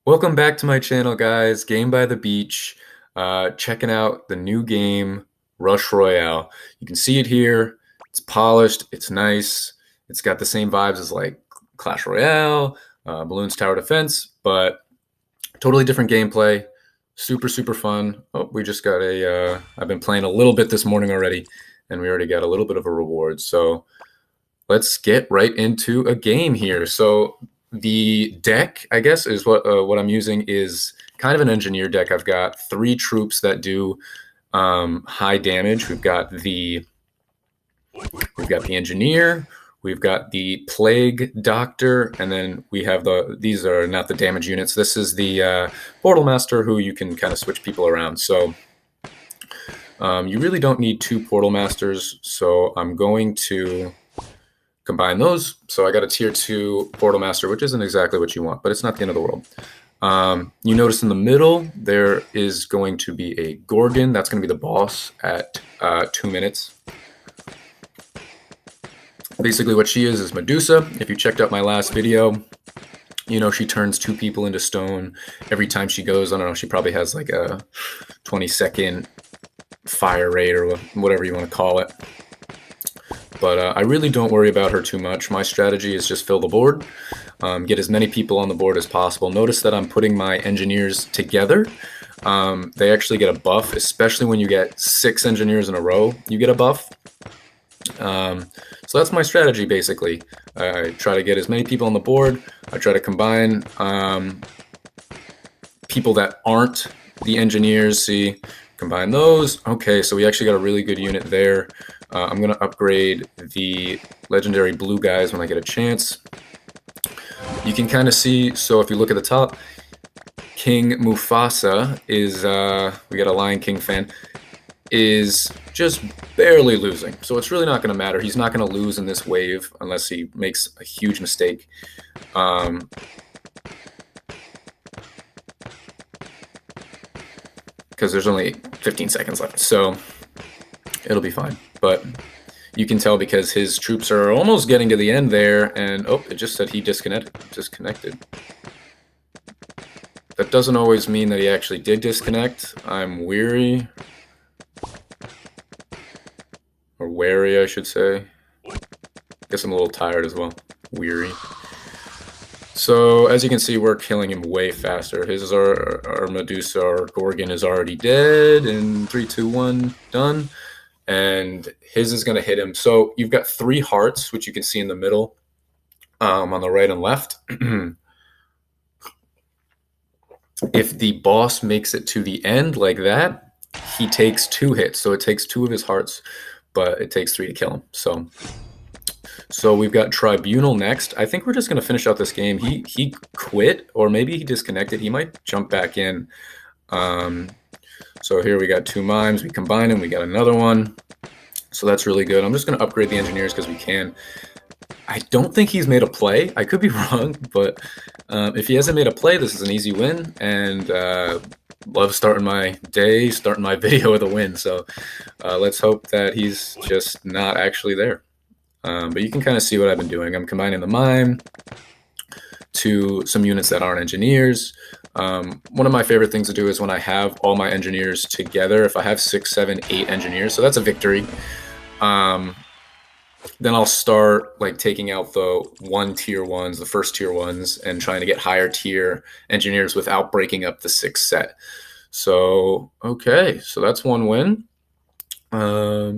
Welcome back to my channel, guys. Game by the Beach. Checking out the new game, Rush Royale. You can see it here. It's polished. It's nice. It's got the same vibes as like Clash Royale, Balloons Tower Defense, but totally different gameplay. Super, super fun. Oh, we just got I've been playing a little bit this morning already, and we already got a little bit of a reward. So let's get right into a game here. So the deck, I guess, is what I'm using is kind of an engineer deck. I've got 3 troops that do high damage. We've got the engineer, we've got the plague doctor, and then we have these are not the damage units. This is the portal master, who you can kind of switch people around. So you really don't need 2 portal masters. So I'm going to combine those. So I got a tier 2 portal master, which isn't exactly what you want, but it's not the end of the world. You notice in the middle there is going to be a Gorgon. That's going to be the boss at 2 minutes. Basically what she is Medusa. If you checked out my last video, you know she turns 2 people into stone every time she goes. I don't know, she probably has like a 20-second fire rate or whatever you want to call it. But I really don't worry about her too much. My strategy is just fill the board, get as many people on the board as possible. Notice that I'm putting my engineers together. They actually get a buff, especially when you get 6 engineers in a row, you get a buff. So that's my strategy, basically. I try to get as many people on the board. I try to combine people that aren't the engineers. See, combine those. Okay, so we actually got a really good unit there. I'm going to upgrade the legendary blue guys when I get a chance. You can kind of see, so if you look at the top, King Mufasa is, we got a Lion King fan, is just barely losing. So it's really not going to matter. He's not going to lose in this wave unless he makes a huge mistake. Because there's only 15 seconds left. So it'll be fine. But you can tell because his troops are almost getting to the end there, and oh, it just said he disconnected. That doesn't always mean that he actually did disconnect. I'm weary. Or wary, I should say. Guess I'm a little tired as well. Weary. So, as you can see, we're killing him way faster. His is our Medusa, our Gorgon is already dead. In 3, 2, 1, done. And his is going to hit him. So you've got 3 hearts, which you can see in the middle, on the right and left. If the boss makes it to the end like that, he takes 2 hits. So it takes 2 of his hearts, but it takes 3 to kill him. So we've got Tribunal next. I think we're just going to finish out this game. He quit, or maybe he disconnected. He might jump back in. So here we got 2 mimes. We combine them. We got another one. So that's really good. I'm just going to upgrade the engineers because we can. I don't think he's made a play. I could be wrong, but if he hasn't made a play, this is an easy win. And love starting my day, starting my video with a win. So let's hope that he's just not actually there. But you can kind of see what I've been doing. I'm combining the mime to some units that aren't engineers. One of my favorite things to do is when I have all my engineers together, if I have 6, 7, 8 engineers, so that's a victory. Then I'll start like taking out the tier 1s, the first tier 1s, and trying to get higher tier engineers without breaking up the 6 set. So, okay, so that's 1 win.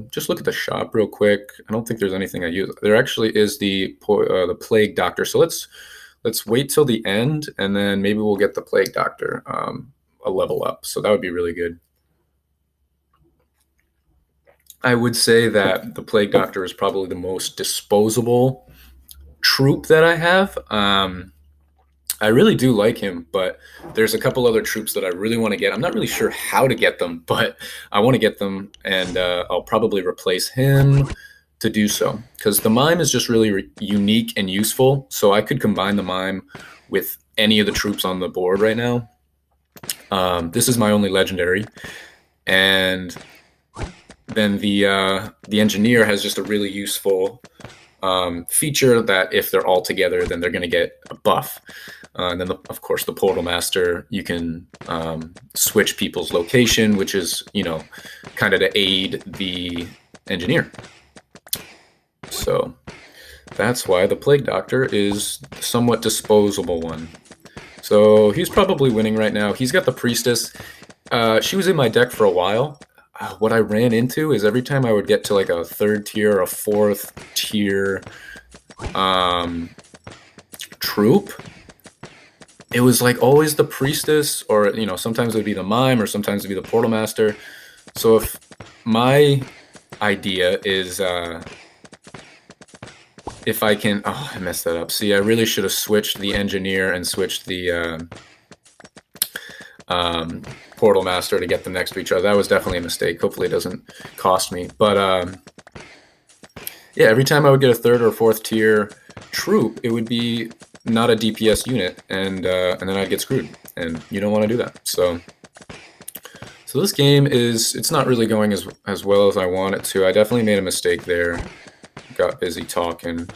Just look at the shop real quick. I don't think there's anything I use. There actually is the plague doctor. So let's wait till the end, and then maybe we'll get the plague doctor a level up. So that would be really good. I would say that the plague doctor is probably the most disposable troop that I have. I really do like him, but there's a couple other troops that I really want to get. I'm not really sure how to get them, but I want to get them, and I'll probably replace him to do so, because the mime is just really unique and useful. So I could combine the mime with any of the troops on the board right now. This is my only legendary, and then the engineer has just a really useful feature that if they're all together, then they're going to get a buff. And then, of course, the Portal Master, you can switch people's location, which is, kind of to aid the engineer. So that's why the Plague Doctor is a somewhat disposable one. So he's probably winning right now. He's got the Priestess. She was in my deck for a while. What I ran into is every time I would get to like a 3rd tier or a 4th tier troop, it was like always the Priestess, or sometimes it would be the Mime, or sometimes it would be the Portal Master. So if my idea is if I can, I messed that up. See, I really should have switched the Engineer and switched the Portal Master to get them next to each other. That was definitely a mistake. Hopefully it doesn't cost me. But yeah, every time I would get a 3rd or 4th tier troop, it would be not a DPS unit, and then I'd get screwed, and you don't want to do that. So this game it's not really going as well as I want it to. I definitely made a mistake there. Got busy talking.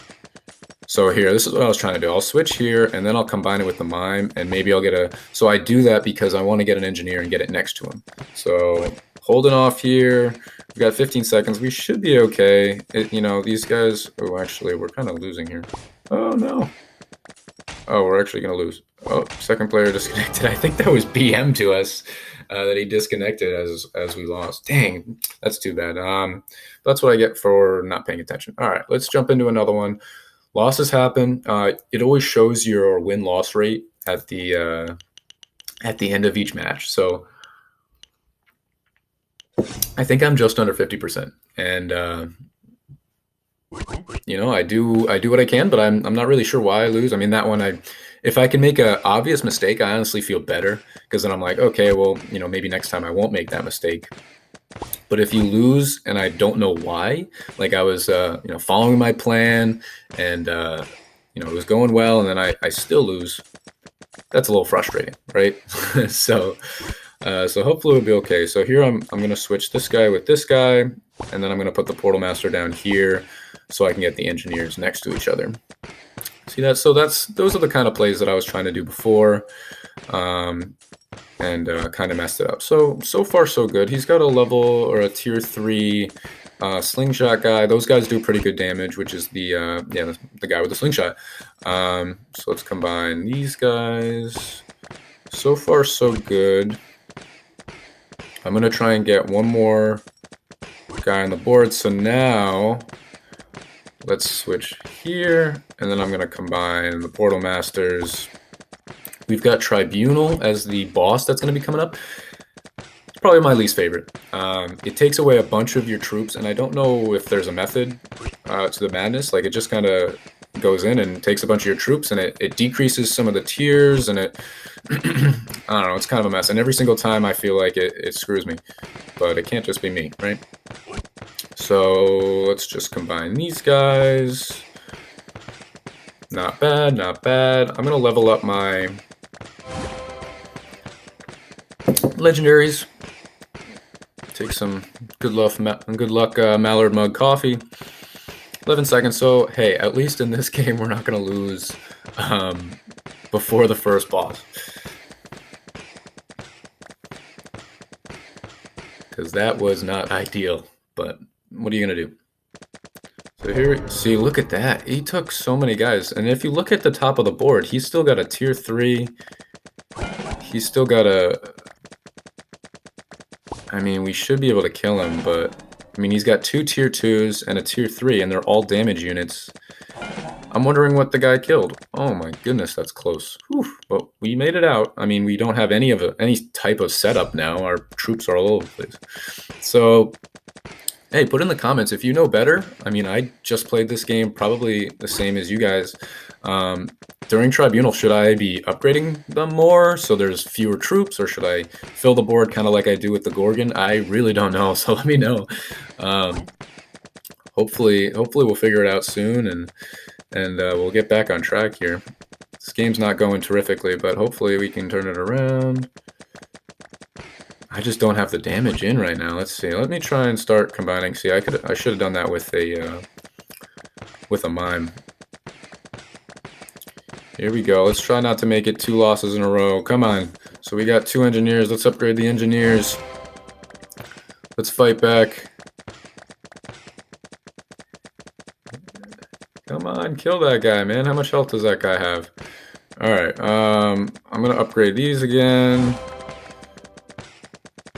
So here, this is what I was trying to do. I'll switch here, and then I'll combine it with the Mime, and maybe I'll get a... So I do that because I want to get an Engineer and get it next to him. So holding off here. We've got 15 seconds. We should be okay. These guys... Oh, actually, we're kind of losing here. Oh, no. Oh, we're actually going to lose. Oh, second player disconnected. I think that was BM to us that he disconnected as we lost. Dang, that's too bad. That's what I get for not paying attention. All right, let's jump into another one. Losses happen. It always shows your win-loss rate at the end of each match. So I think I'm just under 50%, and I do what I can, but I'm not really sure why I lose. I mean, that one, if I can make an obvious mistake, I honestly feel better, because then I'm like, okay, well, maybe next time I won't make that mistake. But if you lose and I don't know why, like I was, following my plan, and it was going well, and then I still lose, that's a little frustrating, right? So hopefully it'll be okay. So here I'm gonna switch this guy with this guy, and then I'm gonna put the Portal Master down here, so I can get the Engineers next to each other. See that? So those are the kind of plays that I was trying to do before, and kind of messed it up. So far so good. He's got a level or a tier 3 slingshot guy. Those guys do pretty good damage, which is the guy with the slingshot. So let's combine these guys. So far so good. I'm gonna try and get one more guy on the board. So now let's switch here, and then I'm gonna combine the Portal Masters. We've got Tribunal as the boss that's going to be coming up. It's probably my least favorite. It takes away a bunch of your troops, and I don't know if there's a method to the madness. Like, it just kind of goes in and takes a bunch of your troops, and it decreases some of the tiers, and it... I don't know, it's kind of a mess. And every single time I feel like it screws me. But it can't just be me, right? So let's just combine these guys. Not bad, not bad. I'm going to level up my legendaries. Take some good luck Mallard Mug coffee. 11 seconds. So hey, at least in this game we're not going to lose before the first boss, because that was not ideal. But what are you going to do? So here, see, look at that. He took so many guys. And if you look at the top of the board, he's still got a tier 3. He's still got a... I mean, we should be able to kill him, but... I mean, he's got 2 tier 2s and a tier 3, and they're all damage units. I'm wondering what the guy killed. Oh my goodness, that's close. Whew, but we made it out. I mean, we don't have any type of setup now. Our troops are all over the place. So... hey, put in the comments if you know better. I mean, I just played this game probably the same as you guys. During Tribunal, should I be upgrading them more so there's fewer troops, or should I fill the board kind of like I do with the Gorgon? I really don't know, so let me know. Hopefully we'll figure it out soon, and we'll get back on track here. This game's not going terrifically, but hopefully we can turn it around. I just don't have the damage in right now. Let's see. Let me try and start combining. See, I should have done that with a with a mime. Here we go. Let's try not to make it 2 losses in a row. Come on. So we got 2 engineers. Let's upgrade the engineers. Let's fight back. Come on, kill that guy, man. How much health does that guy have? Alright, I'm gonna upgrade these again.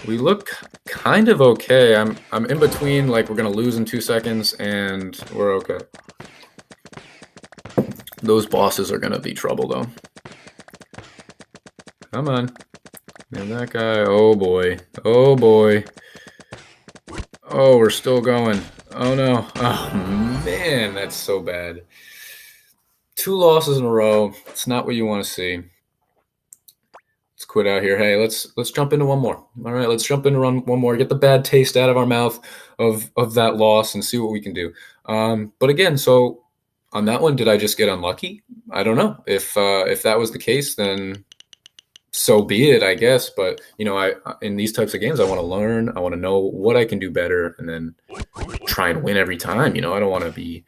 We look kind of okay. I'm in between, like we're gonna lose in 2 seconds, and we're okay. Those bosses are gonna be trouble, though. Come on. And that guy, oh boy. Oh boy. Oh, we're still going. Oh no. Oh man, that's so bad. 2 losses in a row. It's not what you want to see. Let's quit out here. Hey, let's jump into one more. All right, let's jump into one more. Get the bad taste out of our mouth of that loss and see what we can do. But again, so on that one, did I just get unlucky? I don't know. If that was the case, then so be it, I guess. But you know, in these types of games, I want to learn. I want to know what I can do better, and then try and win every time. You know, I don't want to be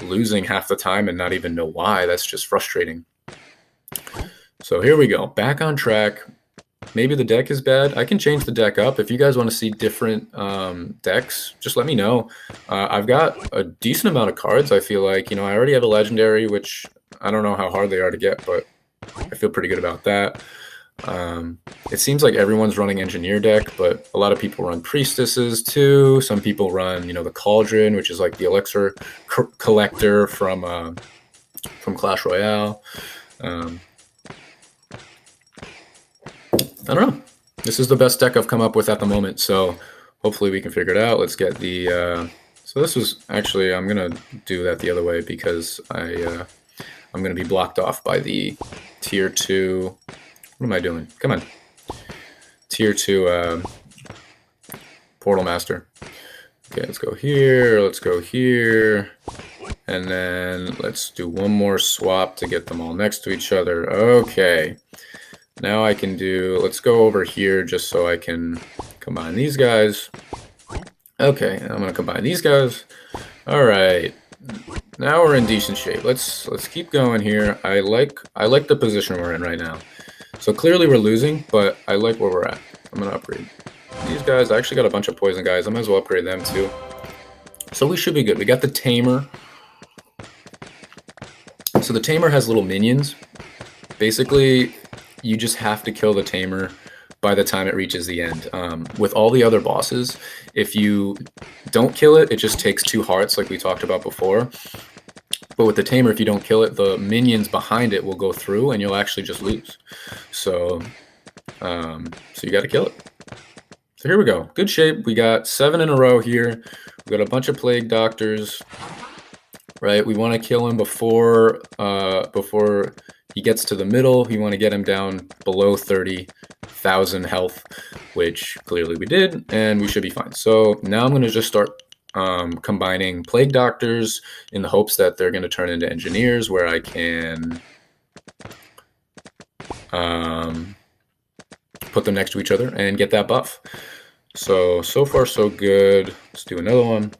losing half the time and not even know why. That's just frustrating. So here we go, back on track. Maybe the deck is bad. I can change the deck up. If you guys want to see different decks, just let me know. I've got a decent amount of cards, I feel like. You know, I already have a legendary, which I don't know how hard they are to get, but I feel pretty good about that. It seems like everyone's running engineer deck, but a lot of people run priestesses too. Some people run, you know, the cauldron, which is like the elixir collector from Clash Royale. I don't know. This is the best deck I've come up with at the moment, so hopefully we can figure it out. Let's get the... so this was actually... I'm going to do that the other way because I'm going to be blocked off by the Tier 2... What am I doing? Come on. Tier 2 Portal Master. Okay, let's go here. Let's go here. And then let's do one more swap to get them all next to each other. Okay. Now I can do, let's go over here just so I can combine these guys. Okay, I'm gonna combine these guys. All right, now we're in decent shape. Let's keep going here. I like the position we're in right now. So clearly we're losing, but I like where we're at. I'm gonna upgrade these guys. I actually got a bunch of poison guys. I might as well upgrade them too. So we should be good. We got the Tamer. So the Tamer has little minions. Basically, you just have to kill the Tamer by the time it reaches the end. With all the other bosses, if you don't kill it, it just takes 2 hearts like we talked about before. But with the Tamer, if you don't kill it, the minions behind it will go through and you'll actually just lose. So you got to kill it. So here we go. Good shape. We got 7 in a row here. We got a bunch of Plague Doctors. Right? We want to kill him before he gets to the middle. We want to get him down below 30,000 health, which clearly we did, and we should be fine. So now I'm going to just start combining Plague Doctors in the hopes that they're going to turn into engineers where I can put them next to each other and get that buff. So far so good. Let's do another one.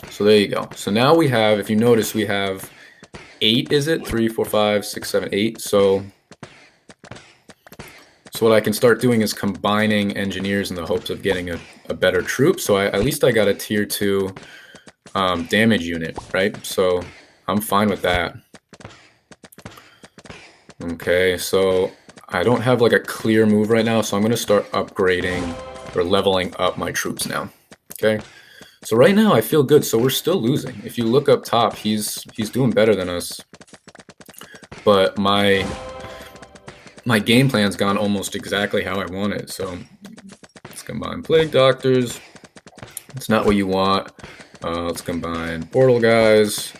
So there you go. So now we have, if you notice, we have 8, is it? 3, 4, 5, 6, 7, 8. So what I can start doing is combining engineers in the hopes of getting a better troop. So at least I got a tier 2 damage unit, right? So I'm fine with that. Okay, so I don't have like a clear move right now, so I'm going to start upgrading or leveling up my troops now. Okay. So right now I feel good. So we're still losing. If you look up top, he's doing better than us. But my game plan's gone almost exactly how I want it. So let's combine Plague Doctors. It's not what you want. Let's combine Portal guys.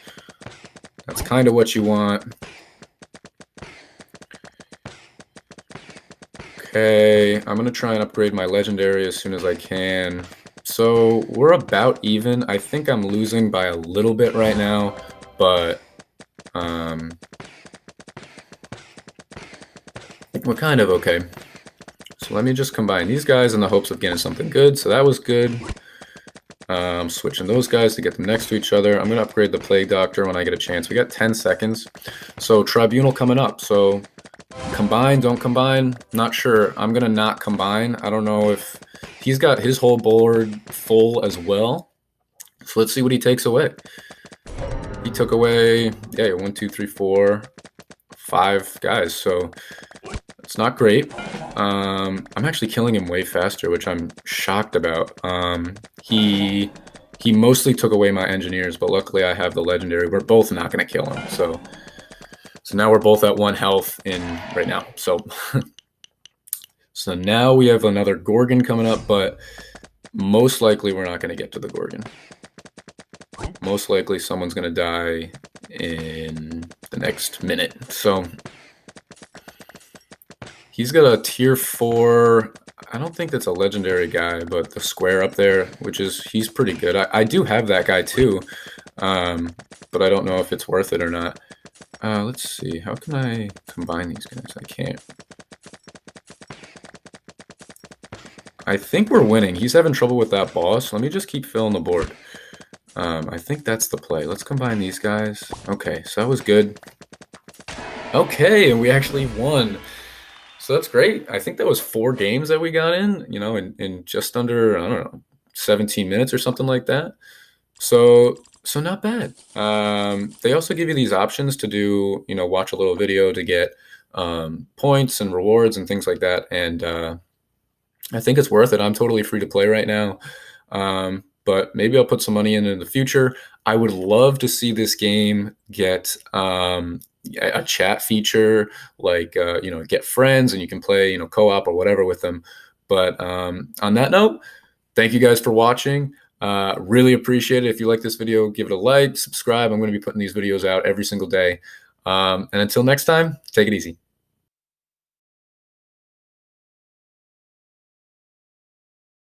That's kind of what you want. Okay, I'm going to try and upgrade my legendary as soon as I can. So we're about even. I think I'm losing by a little bit right now, but we're kind of okay. So let me just combine these guys in the hopes of getting something good. So that was good. Switching those guys to get them next to each other. I'm going to upgrade the Plague Doctor when I get a chance. We got 10 seconds. So Tribunal coming up. So combine, don't combine. Not sure. I'm going to not combine. I don't know if he's got his whole board full as well. So let's see what he takes away. He took away, yeah, 1, 2, 3, 4, 5 guys. So it's not great. I'm actually killing him way faster, which I'm shocked about. He mostly took away my engineers, but luckily I have the legendary. We're both not going to kill him. So now we're both at 1 health in right now. So now we have another Gorgon coming up, but most likely we're not going to get to the Gorgon. Most likely someone's going to die in the next minute. So he's got a tier 4. I don't think that's a legendary guy, but the square up there, he's pretty good. I do have that guy too, but I don't know if it's worth it or not. Let's see. How can I combine these guys? I can't. I think we're winning. He's having trouble with that boss. Let me just keep filling the board. I think that's the play. Let's combine these guys. Okay, so that was good. Okay, and we actually won. So that's great. I think that was 4 games that we got in, in just under, I don't know, 17 minutes or something like that. So not bad. They also give you these options to do, watch a little video to get points and rewards and things like that. And I think it's worth it. I'm totally free to play right now. But maybe I'll put some money in the future. I would love to see this game get a chat feature, like get friends and you can play co-op or whatever with them. But on that note, thank you guys for watching. Really appreciate it. If you like this video, give it a like, subscribe. I'm going to be putting these videos out every single day. And until next time, take it easy.